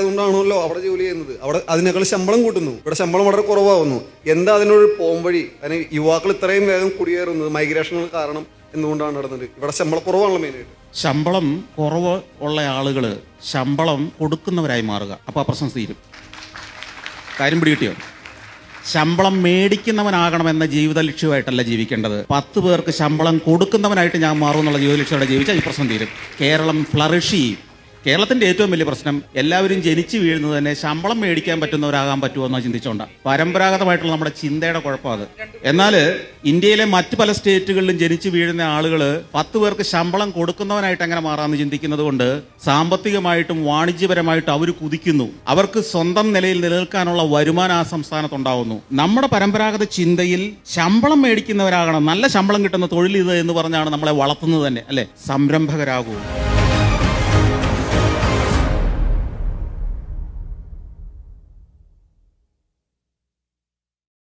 അതുകൊണ്ടാണല്ലോ അവിടെ ജോലി ചെയ്യുന്നത്. അവിടെ അതിനേക്കാൾ ശമ്പളം കൂട്ടുന്നു, ഇവിടെ ശമ്പളം വളരെ കുറവാകുന്നു. എന്താ അതിനൊരു പോംവഴി? അതിന് യുവാക്കൾ ഇത്രയും വേഗം കുടിയേറുന്നത് മൈഗ്രേഷനുകൾ കാരണം എന്തുകൊണ്ടാണ് നടന്നത്? ഇവിടെ ശമ്പളം കുറവാണല്ലോ മെയിനായിട്ട്. ശമ്പളം കുറവ് ഉള്ള ആളുകൾ ശമ്പളം കൊടുക്കുന്നവരായി മാറുക, അപ്പോൾ ആ പ്രശ്നം തീരും. കാര്യം പിടികിട്ടിയോ? ശമ്പളം മേടിക്കുന്നവനാകണമെന്ന ജീവിത ലക്ഷ്യമായിട്ടല്ല ജീവിക്കേണ്ടത്. 10 പേർക്ക് ശമ്പളം കൊടുക്കുന്നവനായിട്ട് ഞാൻ മാറും എന്നുള്ള ജീവിത ലക്ഷ്യത്തോടെ ജീവിച്ചാൽ ഈ പ്രശ്നം തീരും. കേരളം ഫ്ലറിഷ് ചെയ്യും. കേരളത്തിന്റെ ഏറ്റവും വലിയ പ്രശ്നം എല്ലാവരും ജനിച്ചു വീഴുന്നത് തന്നെ ശമ്പളം മേടിക്കാൻ പറ്റുന്നവരാകാൻ പറ്റുമോ എന്നോ ചിന്തിച്ചുകൊണ്ടാണ്. പരമ്പരാഗതമായിട്ടുള്ള നമ്മുടെ ചിന്തയുടെ കുഴപ്പം അത്. എന്നാൽ ഇന്ത്യയിലെ മറ്റ് പല സ്റ്റേറ്റുകളിലും ജനിച്ചു വീഴുന്ന ആളുകൾ 10 പേർക്ക് ശമ്പളം കൊടുക്കുന്നവനായിട്ട് എങ്ങനെ മാറാമെന്ന് ചിന്തിക്കുന്നത് കൊണ്ട് സാമ്പത്തികമായിട്ടും വാണിജ്യപരമായിട്ടും അവർ കുതിക്കുന്നു. അവർക്ക് സ്വന്തം നിലയിൽ നിലനിൽക്കാനുള്ള വരുമാനം ആ സംസ്ഥാനത്തുണ്ടാവുന്നു. നമ്മുടെ പരമ്പരാഗത ചിന്തയിൽ ശമ്പളം മേടിക്കുന്നവരാകണം, നല്ല ശമ്പളം കിട്ടുന്ന തൊഴിൽ ഇത് എന്ന് പറഞ്ഞാണ് നമ്മളെ വളർത്തുന്നത് തന്നെ, അല്ലെ? സംരംഭകരാകൂ.